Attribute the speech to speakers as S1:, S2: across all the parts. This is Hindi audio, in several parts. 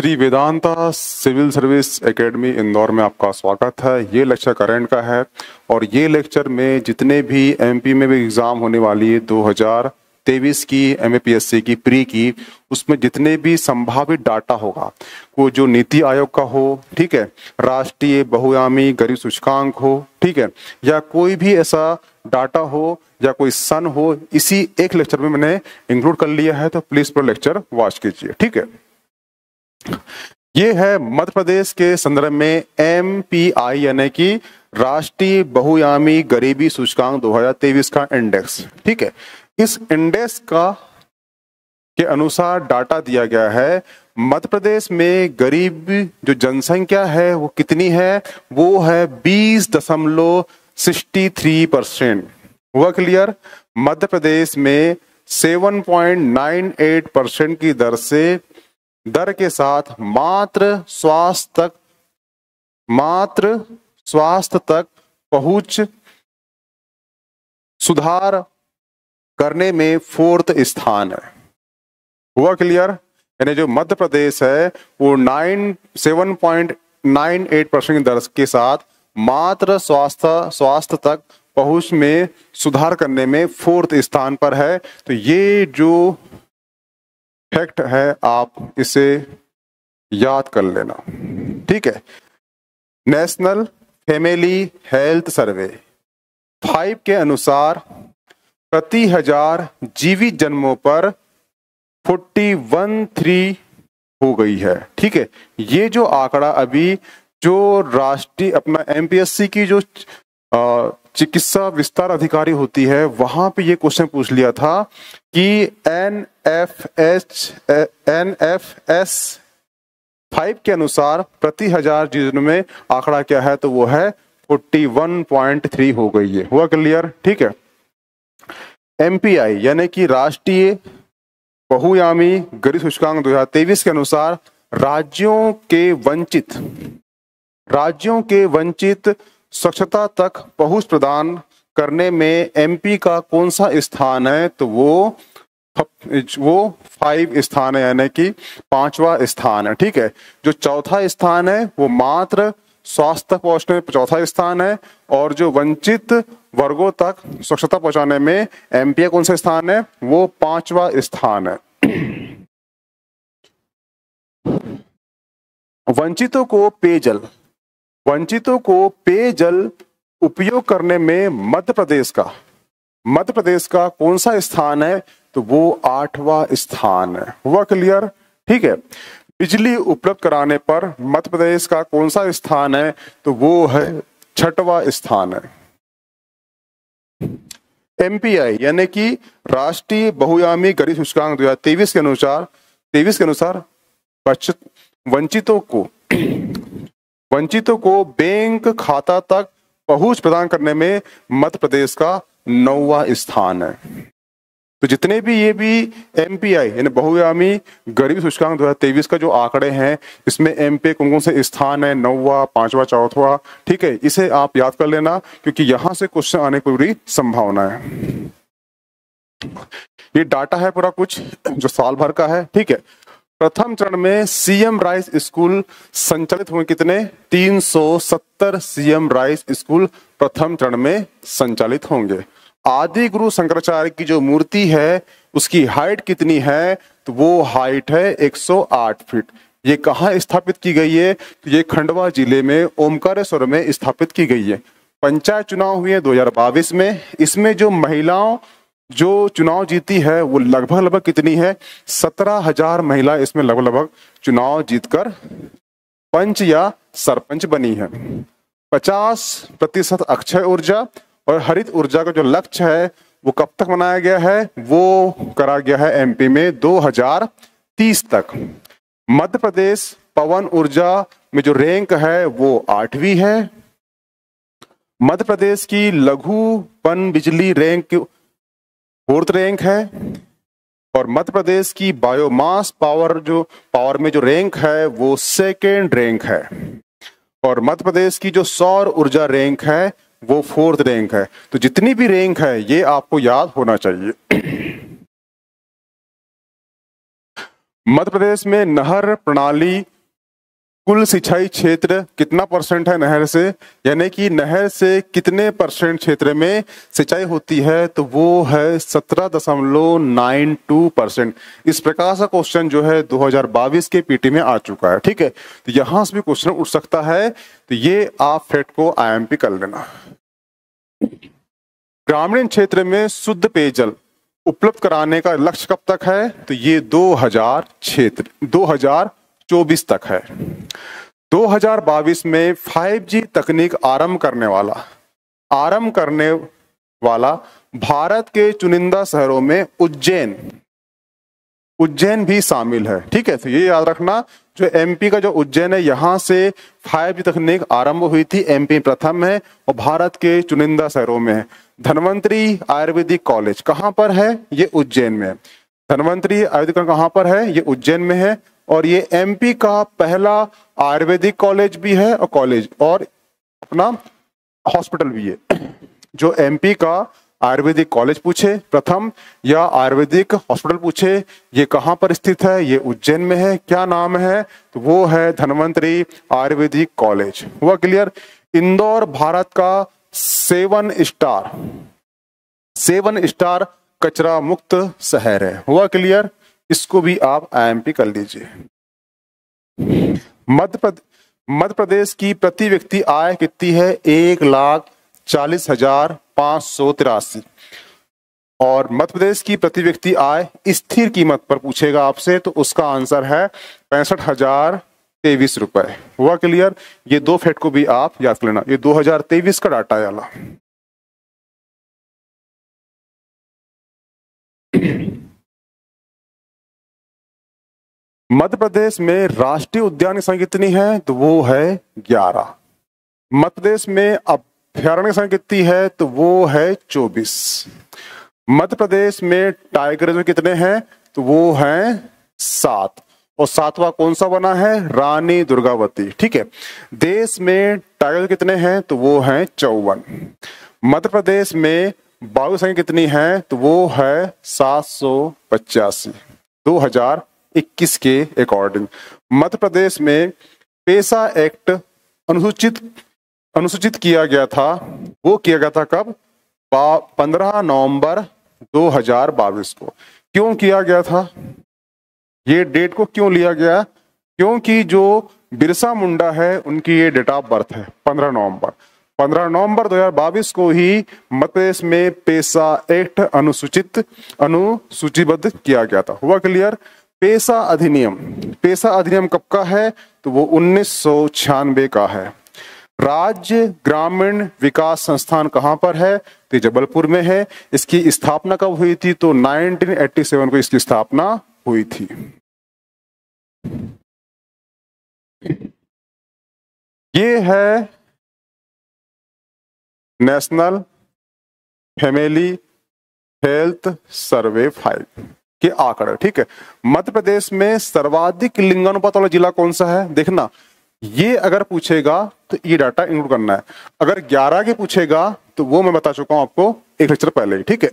S1: Shri Vedanta civil service academy Indore में आपका स्वागत है। ये लेक्चर करंट का है और ये लेक्चर में जितने भी एमपी में भी एग्ज़ाम होने वाली है 2023 की एमएपीएससी की प्री की, उसमें जितने भी संभावित डाटा होगा, वो जो नीति आयोग का हो, ठीक है, राष्ट्रीय बहुआयामी गरीब सूचकांक हो, ठीक है, या कोई भी ऐसा डाटा हो या कोई सन हो, इसी एक लेक्चर में मैंने इंक्लूड कर लिया है। तो प्लीज पूरा लेक्चर वॉच कीजिए, ठीक है। ये है मध्य प्रदेश के संदर्भ में MPI यानी कि राष्ट्रीय बहुआयामी गरीबी सूचकांक 2023 का इंडेक्स, ठीक है। इस इंडेक्स का के अनुसार डाटा दिया गया है। मध्य प्रदेश में गरीब जो जनसंख्या है वो कितनी है, वो है 20.63%। हुआ क्लियर? मध्य प्रदेश में 7.98% की दर के साथ मात्र स्वास्थ्य तक पहुंच सुधार करने में 4th स्थान है। हुआ क्लियर? यानी जो मध्य प्रदेश है वो 7.98% की दर के साथ मात्र स्वास्थ्य तक पहुंच में सुधार करने में 4th स्थान पर है। तो ये जो फैक्ट है आप इसे याद कर लेना, ठीक है। नेशनल फैमिली हेल्थ सर्वे 5 के अनुसार प्रति 1000 जीवित जन्मों पर 41.3 हो गई है, ठीक है। ये जो आंकड़ा अभी जो राष्ट्रीय अपना एमपीएससी की जो चिकित्सा विस्तार अधिकारी होती है, वहां पे ये क्वेश्चन पूछ लिया था कि NFS 5 के अनुसार प्रति 1000 जीवन में आंकड़ा क्या है, तो वो है 41.3 हो गई है। हुआ क्लियर? ठीक है। MPI यानी कि राष्ट्रीय बहुआयामी गरीब सूचकांक 2023 के अनुसार राज्यों के वंचित स्वच्छता तक पहुंच प्रदान करने में MP का कौन सा स्थान है, तो वो 5 स्थान है, यानी कि 5वां स्थान है, ठीक है। जो चौथा स्थान है वो मात्र स्वास्थ्य तक पहुंचने में 4था स्थान है, और जो वंचित वर्गों तक स्वच्छता पहुंचाने में MP का कौन सा स्थान है, वो 5वां स्थान है। वंचितों को पेयजल उपयोग करने में मध्य प्रदेश का कौन सा स्थान है, तो वो 8वां स्थान है। हुआ क्लियर? ठीक है। बिजली उपलब्ध कराने पर मध्य प्रदेश का कौन सा स्थान है, तो वो है 6वां स्थान है। MPI यानी कि राष्ट्रीय बहुआयामी गरीब सूचकांक 2023 के अनुसार वंचितों को बैंक खाता तक पहुंच प्रदान करने में मध्य प्रदेश का 9वां स्थान है। तो जितने भी ये भी MPI यानी बहुआयामी गरीब सूचकांक 2023 का जो आंकड़े हैं, इसमें MP कौन कौन से स्थान है, 9वां, 5वां, 4वां, ठीक है। इसे आप याद कर लेना क्योंकि यहां से क्वेश्चन आने की पूरी संभावना है। ये डाटा है पूरा कुछ जो साल भर का है, ठीक है। प्रथम चरण में CM राइस स्कूल संचालित हुए कितने? 370 CM राइस स्कूल प्रथम चरण में संचालित होंगे। आदि गुरु शंकराचार्य की जो मूर्ति है उसकी हाइट कितनी है, तो वो हाइट है 108 फीट। ये कहाँ स्थापित की गई है, तो ये खंडवा जिले में ओमकारेश्वर में स्थापित की गई है। पंचायत चुनाव हुए 2022 में, इसमें जो महिलाओं जो चुनाव जीती है वो लगभग कितनी है, 17,000 महिला इसमें लगभग चुनाव जीतकर पंच या सरपंच बनी है। 50% अक्षय ऊर्जा और हरित ऊर्जा का जो लक्ष्य है वो कब तक बनाया गया है, वो करा गया है MP में 2030 तक। मध्य प्रदेश पवन ऊर्जा में जो रैंक है वो 8वीं है। मध्य प्रदेश की लघु पन बिजली रैंक 4th रैंक है, और मध्य प्रदेश की बायोमास पावर में जो रैंक है वो 2nd रैंक है, और मध्य प्रदेश की जो सौर ऊर्जा रैंक है वो 4th रैंक है। तो जितनी भी रैंक है ये आपको याद होना चाहिए। मध्य प्रदेश में नहर प्रणाली कुल सिंचाई क्षेत्र कितना परसेंट है नहर से, यानी कि नहर से कितने परसेंट क्षेत्र में सिंचाई होती है, तो वो है 17.92%। इस प्रकार का क्वेश्चन जो है 2022 के पीटी में आ चुका है। ठीक है, तो यहां से भी क्वेश्चन उठ सकता है, तो ये आप फेट को आईएमपी कर लेना। ग्रामीण क्षेत्र में शुद्ध पेयजल उपलब्ध कराने का लक्ष्य कब तक है, तो ये 2024 तक है। 2022 में 5G तकनीक आरंभ करने वाला भारत के चुनिंदा शहरों में उज्जैन भी शामिल है। ठीक है, तो ये याद रखना, जो एमपी का जो उज्जैन है, यहां से 5G तकनीक आरंभ हुई थी, एमपी प्रथम है और भारत के चुनिंदा शहरों में है। धन्वंतरी आयुर्वेदिक कॉलेज कहां पर है, ये उज्जैन में है। धन्वंतरी आयुर्वेदिक कहां पर है, ये उज्जैन में है। और ये एमपी का पहला आयुर्वेदिक कॉलेज भी है और अपना हॉस्पिटल भी है। जो एमपी का आयुर्वेदिक कॉलेज पूछे प्रथम या आयुर्वेदिक हॉस्पिटल पूछे, ये कहां पर स्थित है, ये उज्जैन में है। क्या नाम है, तो वो है धन्वंतरी आयुर्वेदिक कॉलेज। हुआ क्लियर। इंदौर भारत का 7 स्टार कचरा मुक्त शहर है। हुआ क्लियर, इसको भी आप आईएमपी कर लीजिए। मध्य प्रदेश की प्रति व्यक्ति आय कितनी है, 1,40,583। और मध्य प्रदेश की प्रति व्यक्ति आय स्थिर कीमत पर पूछेगा आपसे, तो उसका आंसर है 65,023 रुपए। हुआ क्लियर। ये दो फैक्ट को भी आप याद कर लेना, ये 2023 का डाटा है वाला। मध्य प्रदेश में राष्ट्रीय उद्यान की संख्या कितनी है, तो वो है 11। मध्य प्रदेश में अभयारण्य की संख्या कितनी है, तो वो है 24। मध्य प्रदेश में टाइगर रिजर्व कितने हैं, तो वो हैं 7। और 7वां कौन सा बना है, रानी दुर्गावती। ठीक है, देश में टाइगर कितने हैं, तो वो हैं 54। मध्य प्रदेश में बाघ की संख्या कितनी है, तो वो है 785 2021 के अकॉर्डिंग। मध्य प्रदेश में पेशा एक्ट अनुसूचित किया गया था, वो किया गया था कब, 15 नवंबर 2022 को। क्यों किया गया था, ये डेट को क्यों लिया गया, क्योंकि जो बिरसा मुंडा है उनकी ये डेट ऑफ बर्थ है 15 नवंबर 2022 को ही मध्य प्रदेश में पेशा एक्ट अनुसूचीबद्ध किया गया था। हुआ क्लियर। पेशा अधिनियम कब का है, तो वो 1996 का है। राज्य ग्रामीण विकास संस्थान कहां पर है, तो जबलपुर में है। इसकी स्थापना कब हुई थी, तो 1987 को इसकी स्थापना हुई थी। ये है नेशनल फैमिली हेल्थ सर्वे 5 के आंकड़े। ठीक है, मध्य प्रदेश में सर्वाधिक लिंगानुपात वाला जिला कौन सा है, देखना, ये अगर पूछेगा तो ये डाटा इंक्लूड करना है। अगर 11 के पूछेगा तो वो मैं बता चुका हूं आपको एक लेक्चर पहले ही। ठीक है,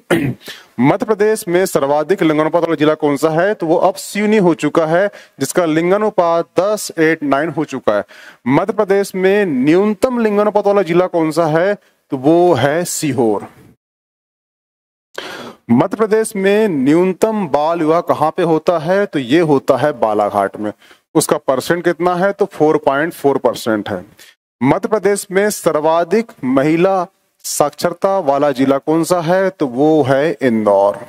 S1: मध्य प्रदेश में सर्वाधिक लिंगानुपात वाला जिला कौन सा है, तो वो अब सिवनी हो चुका है, जिसका लिंगानुपात 10:9 हो चुका है। मध्य प्रदेश में न्यूनतम लिंगानुपात वाला जिला कौन सा है, तो वो है सीहोर। मध्य प्रदेश में न्यूनतम बाल विवाह कहां पे होता है, तो ये होता है बालाघाट में। उसका परसेंट कितना है, तो 4.4% है। मध्य प्रदेश में सर्वाधिक महिला साक्षरता वाला जिला कौन सा है, तो वो है इंदौर।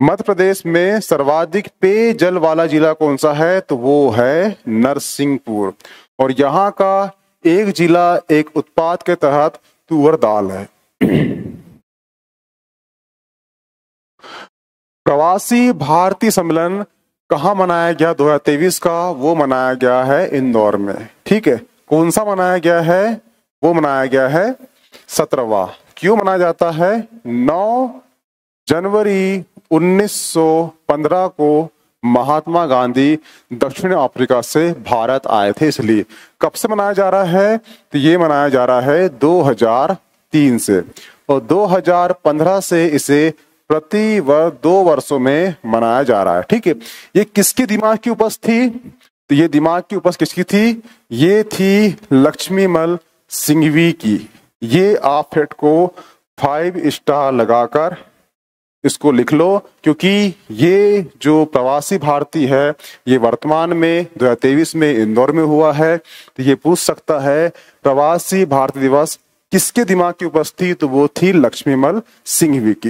S1: मध्य प्रदेश में सर्वाधिक पेयजल वाला जिला कौन सा है, तो वो है नरसिंहपुर। और यहाँ का एक जिला एक उत्पाद के तहत तुअर दाल है। प्रवासी भारतीय सम्मेलन कहाँ मनाया गया 2023 का, वो मनाया गया है इंदौर में। ठीक है, कौन सा मनाया गया है, वो मनाया गया है 17वां। क्यों मनाया जाता है, 9 जनवरी 1915 को महात्मा गांधी दक्षिण अफ्रीका से भारत आए थे, इसलिए। कब से मनाया जा रहा है, तो ये मनाया जा रहा है 2003 से, और 2015 से इसे प्रति वर्ष 2 वर्षों में मनाया जा रहा है। ठीक है, ये किसके दिमाग की उपज थी, तो ये दिमाग की उपज किसकी थी? ये थी लक्ष्मीमल सिंघवी की। ये आप फेट को 5 स्टार लगाकर इसको लिख लो, क्योंकि ये जो प्रवासी भारतीय है ये वर्तमान में 2023 में इंदौर में हुआ है। तो ये पूछ सकता है प्रवासी भारतीय दिवस किसके दिमाग की उपज थी? तो वो थी लक्ष्मीमल सिंघवी की।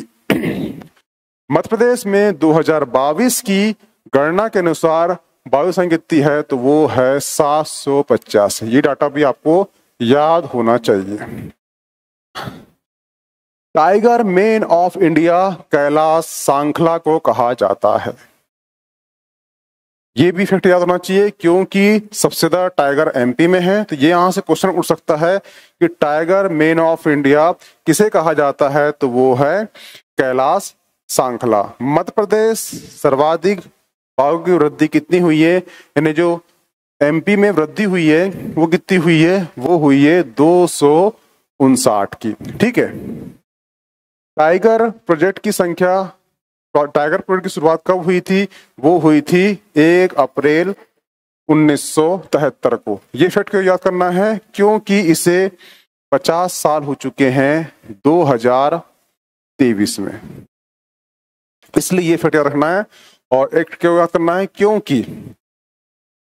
S1: मध्य प्रदेश में 2022 की गणना के अनुसार वायु संख्या कितनी है? तो वो है 750। ये डाटा भी आपको याद होना चाहिए। Tiger main of India Kailash Sankhla को कहा जाता है। ये भी फैक्ट याद होना चाहिए, क्योंकि सबसे ज्यादा टाइगर एमपी में है। तो ये यहां से क्वेश्चन उठ सकता है कि टाइगर मेन ऑफ इंडिया किसे कहा जाता है? तो वो है कैलाश सांखला। मध्य प्रदेश सर्वाधिक वायु की वृद्धि कितनी हुई है? यानी जो एमपी में वृद्धि हुई है वो कितनी हुई है? वो हुई है 259 की। ठीक है। टाइगर प्रोजेक्ट की संख्या, टाइगर प्रोजेक्ट की शुरुआत कब हुई थी? वो हुई थी 1 अप्रैल 1973 को। ये फैक्ट क्यों याद करना है? क्योंकि इसे 50 साल हो चुके हैं 2023 में, इसलिए ये फैक्ट याद रखना है। और एक क्यों याद करना है? क्योंकि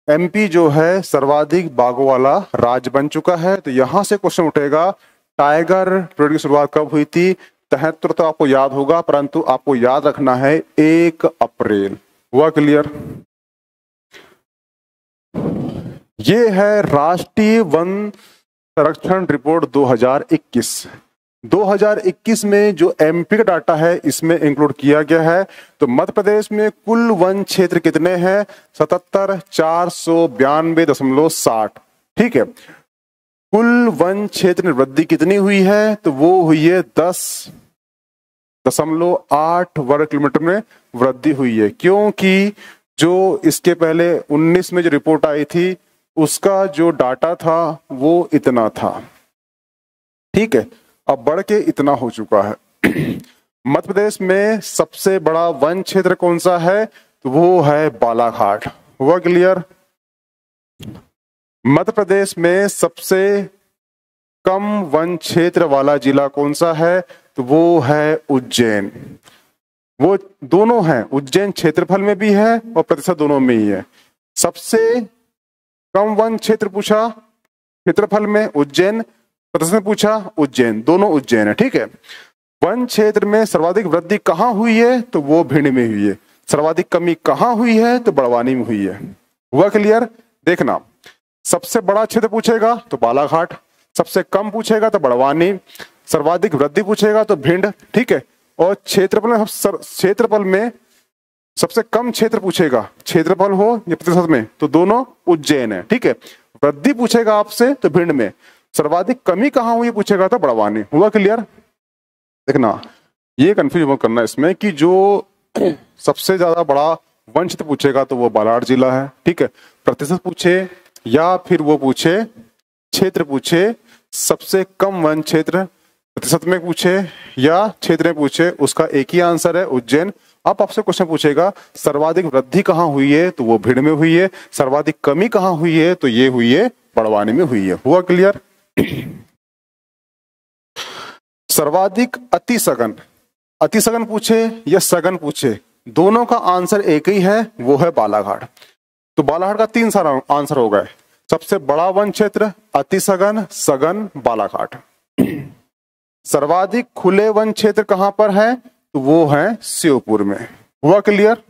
S1: एमपी जो है सर्वाधिक बाघों वाला राज्य बन चुका है। तो यहां से क्वेश्चन उठेगा टाइगर प्रोजेक्ट की शुरुआत कब हुई थी? 73 तो आपको याद होगा, परंतु आपको याद रखना है 1 अप्रैल। हुआ क्लियर? ये है राष्ट्रीय वन संरक्षण रिपोर्ट 2021। 2021 में जो एमपी का डाटा है इसमें इंक्लूड किया गया है। तो मध्य प्रदेश में कुल वन क्षेत्र कितने हैं? 77,492.60। ठीक है। कुल वन क्षेत्र में वृद्धि कितनी हुई है? तो वो हुई है 10.8 वर्ग किलोमीटर में वृद्धि हुई है। क्योंकि जो इसके पहले 19 में जो रिपोर्ट आई थी उसका जो डाटा था वो इतना था। ठीक है। अब बढ़ के इतना हो चुका है। मध्य प्रदेश में सबसे बड़ा वन क्षेत्र कौन सा है? तो वो है बालाघाट। हुआ क्लियर? मध्य प्रदेश में सबसे कम वन क्षेत्र वाला जिला कौन सा है? तो वो है उज्जैन। वो दोनों हैं, उज्जैन क्षेत्रफल में भी है और प्रतिशत दोनों में ही है। सबसे कम वन क्षेत्र पूछा क्षेत्रफल में उज्जैन, प्रतिशत में पूछा उज्जैन, दोनों उज्जैन है। ठीक है। वन क्षेत्र में सर्वाधिक वृद्धि कहाँ हुई है? तो वो भिंड में हुई है। सर्वाधिक कमी कहाँ हुई है? तो बड़वानी में हुई है। हुआ क्लियर? देखना, सबसे बड़ा क्षेत्र पूछेगा तो बालाघाट, सबसे कम पूछेगा तो बड़वानी, सर्वाधिक वृद्धि पूछेगा तो भिंड। ठीक है। और क्षेत्रफल में सबसे कम क्षेत्र पूछेगा, क्षेत्रफल हो या प्रतिशत में, तो दोनों उज्जैन है। ठीक है। वृद्धि पूछेगा आपसे तो भिंड में, सर्वाधिक कमी कहाँ हुई पूछेगा तो बड़वानी। हुआ क्लियर? देखना, ये कंफ्यूज मत करना इसमें कि जो सबसे ज्यादा बड़ा वन क्षेत्र पूछेगा तो वो बालाघाट जिला है। ठीक है। प्रतिशत पूछे या फिर वो पूछे क्षेत्र पूछे, सबसे कम वन क्षेत्र प्रतिशत में पूछे या क्षेत्र में पूछे, उसका एक ही आंसर है उज्जैन। अब आपसे क्वेश्चन पूछेगा सर्वाधिक वृद्धि कहाँ हुई है? तो वो भिंड में हुई है। सर्वाधिक कमी कहाँ हुई है? तो ये हुई है बड़वानी में हुई है। हुआ क्लियर? सर्वाधिक अतिसघन, अतिसघन पूछे या सघन पूछे, दोनों का आंसर एक ही है, वो है बालाघाट। तो बालाघाट का 3 सारा आंसर हो गए। सबसे बड़ा वन क्षेत्र अतिसघन, सघन, बालाघाट। सर्वाधिक खुले वन क्षेत्र कहां पर है? तो वो है श्योपुर में। हुआ क्लियर?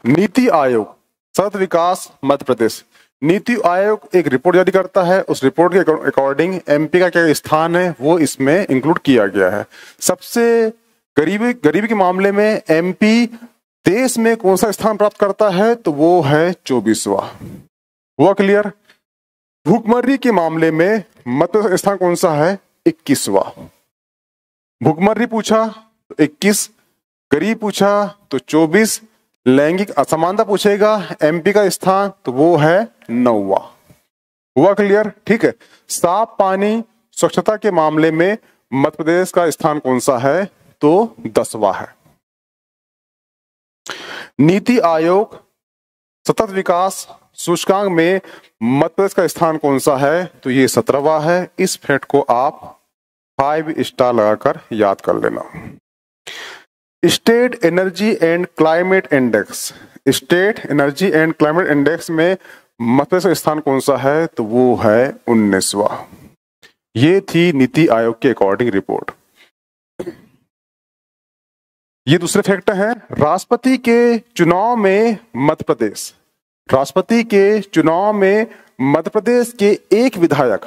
S1: नीति आयोग सतत विकास मध्य प्रदेश, नीति आयोग एक रिपोर्ट जारी करता है। उस रिपोर्ट के अकॉर्डिंग एमपी का क्या स्थान है वो इसमें इंक्लूड किया गया है। सबसे गरीबी के मामले में एमपी देश में कौन सा स्थान प्राप्त करता है? तो वो है 24वां। हुआ क्लियर? भूखमरी के मामले में मध्य स्थान कौन सा है? 21वां। भूखमरी पूछा तो 21, गरीब पूछा तो 24, लैंगिक असमानता पूछेगा एमपी का स्थान तो वो है 9वां। हुआ क्लियर? ठीक है। साफ पानी स्वच्छता के मामले में मध्य प्रदेश का स्थान कौन सा है? तो 10वां है। नीति आयोग सतत विकास सूचकांक में मध्य प्रदेश का स्थान कौन सा है? तो ये 17वां है। इस फैक्ट को आप 5 स्टार लगाकर याद कर लेना। State energy and climate index, state energy and climate index में मध्य प्रदेश का स्थान कौन सा है? तो वो है 19वां। ये थी नीति आयोग के अकॉर्डिंग रिपोर्ट। ये दूसरे फैक्ट हैं। राष्ट्रपति के चुनाव में मध्य प्रदेश, राष्ट्रपति के चुनाव में मध्य प्रदेश के एक विधायक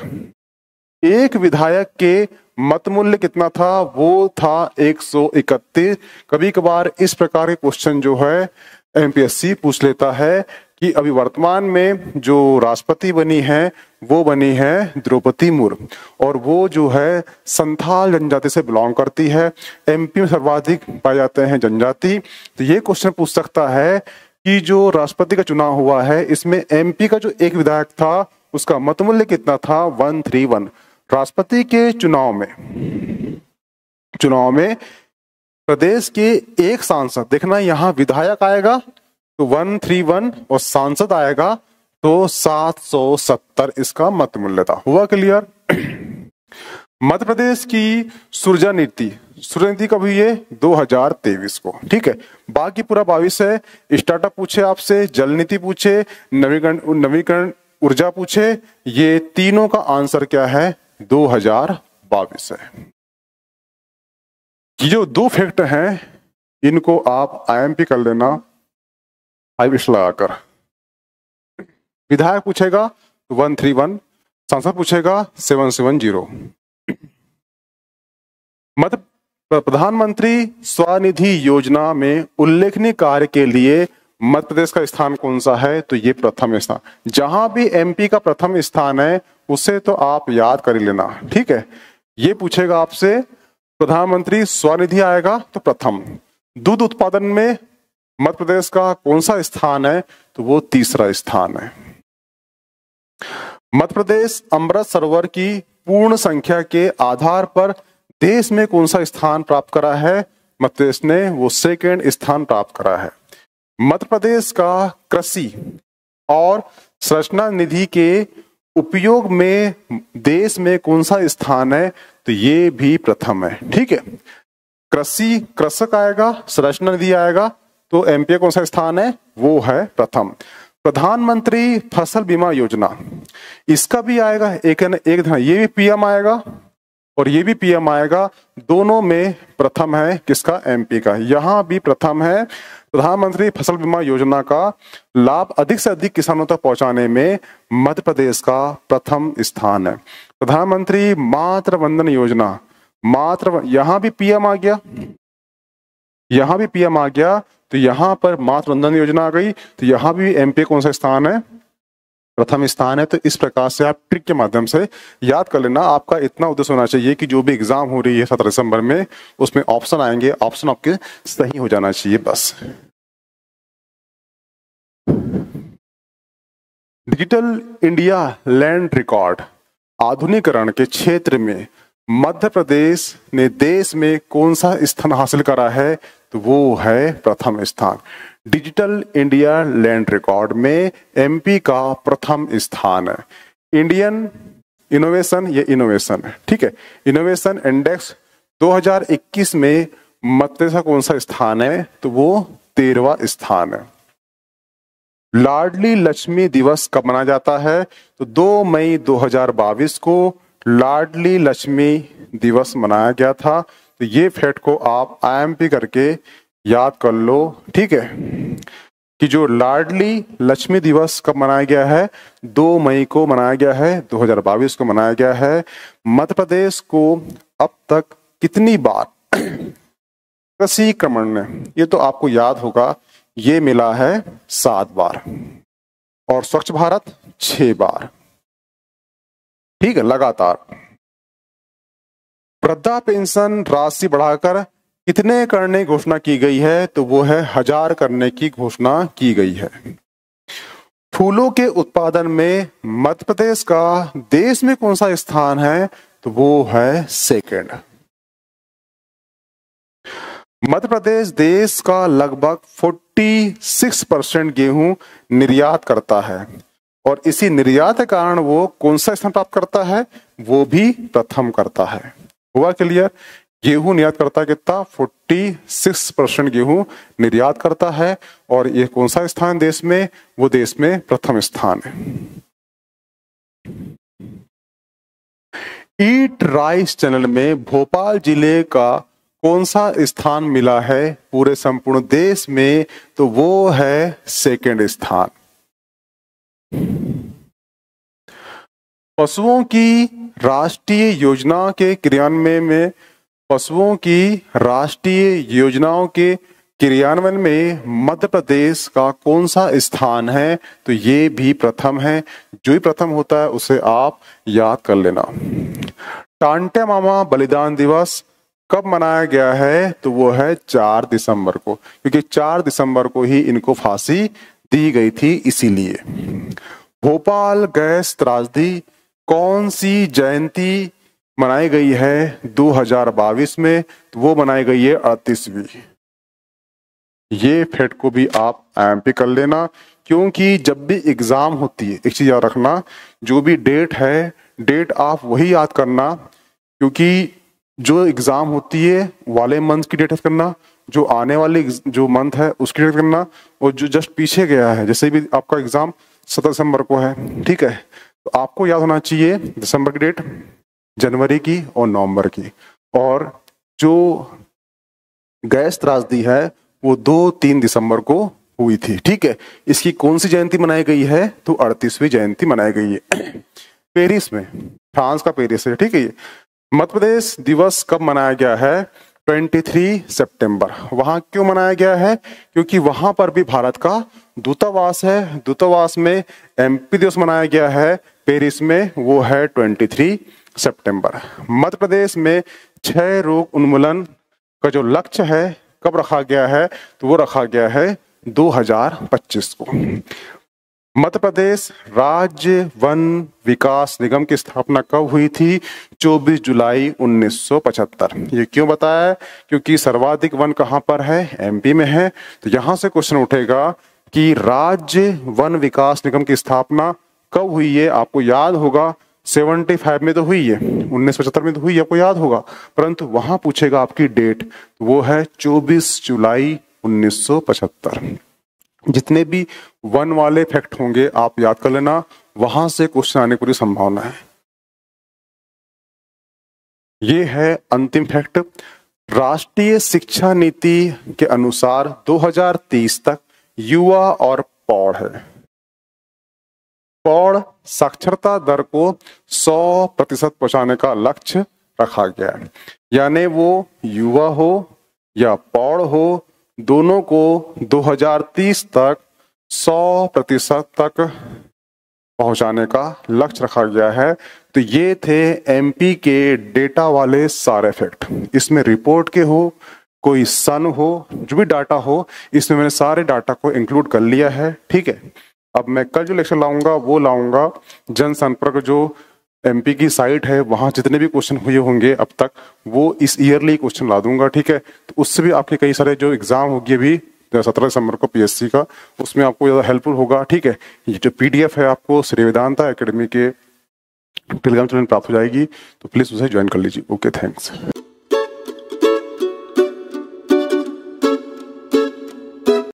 S1: के मत मूल्य कितना था? वो था 131। कभी कभार इस प्रकार के क्वेश्चन जो है एमपीएससी पूछ लेता है कि अभी वर्तमान में जो राष्ट्रपति बनी है वो बनी है द्रौपदी मुर्मू, और वो जो है संथाल जनजाति से बिलोंग करती है। एमपी में सर्वाधिक पाए जाते हैं जनजाति। तो ये क्वेश्चन पूछ सकता है कि जो राष्ट्रपति का चुनाव हुआ है इसमें एमपी का जो एक विधायक था उसका मत मूल्य कितना था? 131। राष्ट्रपति के चुनाव में प्रदेश के एक सांसद, देखना यहाँ विधायक आएगा तो 131 और सांसद आएगा तो 770 इसका मत मूल्य था। हुआ क्लियर? मध्य प्रदेश की सूर्जा नीति कब हुई है? 2023 को। ठीक है, बाकी पूरा 22 है। स्टार्टअप पूछे आपसे, जल नीति पूछे, नवीकरण ऊर्जा पूछे, ये तीनों का आंसर क्या है? 2022 है। ये जो दो फैक्ट हैं इनको आप आईएमपी कर लेना 5 लगाकर। विधायक पूछेगा तो 131, सांसद पूछेगा 770। प्रधानमंत्री स्वनिधि योजना में उल्लेखनीय कार्य के लिए मध्य प्रदेश का स्थान कौन सा है? तो ये प्रथम स्थान। जहां भी एमपी का प्रथम स्थान है उसे तो आप याद कर ही लेना। ठीक है, ये पूछेगा आपसे प्रधानमंत्री स्वनिधि आएगा तो प्रथम। दूध उत्पादन में मध्य प्रदेश का कौन सा स्थान है? तो वो तीसरा स्थान है। मध्य प्रदेश अमृत सरोवर की पूर्ण संख्या के आधार पर देश में कौन सा स्थान प्राप्त करा है? मध्य प्रदेश ने वो सेकंड स्थान प्राप्त करा है। मध्य प्रदेश का कृषि और संरचना निधि के उपयोग में देश में कौन सा स्थान है? तो ये भी प्रथम है। ठीक है, कृषि कृषक आएगा, संरचना निधि आएगा, तो एमपी कौन सा स्थान है? वो है प्रथम। प्रधानमंत्री फसल बीमा योजना, इसका भी आएगा एक ये भी पीएम आएगा और ये भी पीएम आएगा। दोनों में प्रथम है किसका? एमपी का। यहां भी प्रथम है। प्रधानमंत्री फसल बीमा योजना का लाभ अधिक से अधिक किसानों तक पहुंचाने में मध्य प्रदेश का प्रथम स्थान है। प्रधानमंत्री मातृ वंदन योजना, यहां भी पीएम आ गया, यहां भी पीएम आ गया, तो यहां पर मातृ वंदन योजना आ गई, तो यहां भी एमपी कौन सा स्थान है? प्रथम स्थान है। तो इस प्रकार से आप ट्रिक के माध्यम से याद कर लेना। आपका इतना उद्देश्य होना चाहिए कि जो भी एग्जाम हो रही है 17 दिसंबर में उसमें ऑप्शन आएंगे, ऑप्शन आपके सही हो जाना चाहिए बस। डिजिटल इंडिया लैंड रिकॉर्ड आधुनिकीकरण के क्षेत्र में मध्य प्रदेश ने देश में कौन सा स्थान हासिल करा है? तो वो है प्रथम स्थान। डिजिटल इंडिया लैंड रिकॉर्ड में एमपी का प्रथम स्थान है। इंडियन इनोवेशन, ये इनोवेशन है। ठीक है, इनोवेशन इंडेक्स 2021 में मध्य प्रदेश का कौन सा स्थान है? तो वो 13वां स्थान है। लाडली लक्ष्मी दिवस कब मनाया जाता है? तो 2 मई 2022 को लाडली लक्ष्मी दिवस मनाया गया था। तो ये फैक्ट को आप आईएमपी करके याद कर लो। ठीक है, कि जो लाडली लक्ष्मी दिवस कब मनाया गया है? 2 मई को मनाया गया है, 2022 को मनाया गया है। मध्य प्रदेश को अब तक कितनी बार कृषि क्रमण, ये तो आपको याद होगा, ये मिला है 7 बार, और स्वच्छ भारत 6 बार। ठीक है, लगातार। वृद्धा पेंशन राशि बढ़ाकर कितने करने की घोषणा की गई है? तो वो है 1000 करने की घोषणा की गई है। फूलों के उत्पादन में मध्य प्रदेश का देश में कौन सा स्थान है? तो वो है सेकंड। मध्य प्रदेश देश का लगभग 46% गेहूं निर्यात करता है और इसी निर्यात के कारण वो कौन सा स्थान प्राप्त करता है, वो भी प्रथम करता है। हुआ क्लियर? गेहूं निर्यात करता है कितना? 46% गेहूं निर्यात करता है और ये कौन सा स्थान देश में? वो देश में प्रथम स्थान है। ईट राइस चैनल में भोपाल जिले का कौन सा स्थान मिला है पूरे संपूर्ण देश में? तो वो है सेकंड स्थान। पशुओं की राष्ट्रीय योजना के क्रियान्वयन में मध्य प्रदेश का कौन सा स्थान है? तो ये भी प्रथम है। जो भी प्रथम होता है उसे आप याद कर लेना। टांटे मामा बलिदान दिवस कब मनाया गया है? तो वो है 4 दिसंबर को, क्योंकि 4 दिसंबर को ही इनको फांसी दी गई थी इसीलिए। भोपाल गैस त्रासदी कौन सी जयंती मनाई गई है 2022 में? तो वो मनाई गई है 38वीं। ये फैक्ट को भी आप एमपी कर लेना, क्योंकि जब भी एग्जाम होती है एक चीज याद रखना, जो भी डेट है डेट आप वही याद करना, क्योंकि जो एग्जाम होती है वाले मंथ की डेट करना, जो आने वाले जो मंथ है उसकी डेट करना, और जो जस्ट पीछे गया है, जैसे भी आपका एग्जाम 17 दिसंबर को है, ठीक है, तो आपको याद होना चाहिए दिसंबर की डेट, जनवरी की और नवंबर की। और जो गैस त्रासदी है वो 2-3 दिसंबर को हुई थी, ठीक है। इसकी कौन सी जयंती मनाई गई है? तो 38वीं जयंती मनाई गई है पेरिस में, फ्रांस का पेरिस है, ठीक है। ये मध्य प्रदेश दिवस कब मनाया गया है? 23 सितंबर। वहां क्यों मनाया गया है? क्योंकि वहां पर भी भारत का दूतावास है। दूतावास में एमपी दिवस मनाया गया है पेरिस में, वो है 23 सितंबर। मध्य प्रदेश में क्षय रोग उन्मूलन का जो लक्ष्य है कब रखा गया है? तो वो रखा गया है 2025 को। मध्य प्रदेश राज्य वन विकास निगम की स्थापना कब हुई थी? 24 जुलाई 1975। ये क्यों बताया? क्योंकि सर्वाधिक वन कहां पर है? एमपी में है। तो यहां से क्वेश्चन उठेगा कि राज्य वन विकास निगम की स्थापना कब हुई है? आपको याद होगा 75 में तो हुई है, 1975 में तो हुई है, आपको याद होगा, परंतु वहां पूछेगा आपकी डेट, वो है 24 जुलाई 1975। जितने भी वन वाले फैक्ट होंगे आप याद कर लेना, वहां से क्वेश्चन आने की पूरी संभावना है। ये है अंतिम फैक्ट। राष्ट्रीय शिक्षा नीति के अनुसार 2030 तक युवा और प्रौढ़ है, प्रौढ़ साक्षरता दर को 100% पहुंचाने का लक्ष्य रखा गया है। यानी वो युवा हो या प्रौढ़ हो, दोनों को 2030 तक 100% तक पहुंचाने का लक्ष्य रखा गया है। तो ये थे एमपी के डेटा वाले सारे फैक्ट। इसमें रिपोर्ट के हो, कोई सन हो, जो भी डाटा हो, इसमें मैंने सारे डाटा को इंक्लूड कर लिया है, ठीक है। अब मैं कल जो लेक्चर लाऊंगा वो लाऊंगा जनसंपर्क जो एमपी की साइट है, वहां जितने भी क्वेश्चन हुए होंगे अब तक वो इस ईयरली क्वेश्चन ला दूंगा, ठीक है। तो उससे भी आपके कई सारे जो एग्जाम होगी अभी 17 दिसंबर को पीएससी का, उसमें आपको ज़्यादा हेल्पफुल होगा, ठीक है। ये जो पीडीएफ है आपको श्री वेदांता एकेडमी के टेलीग्राम चैनल प्राप्त हो जाएगी, तो प्लीज़ उसे ज्वाइन कर लीजिए। Okay, thanks.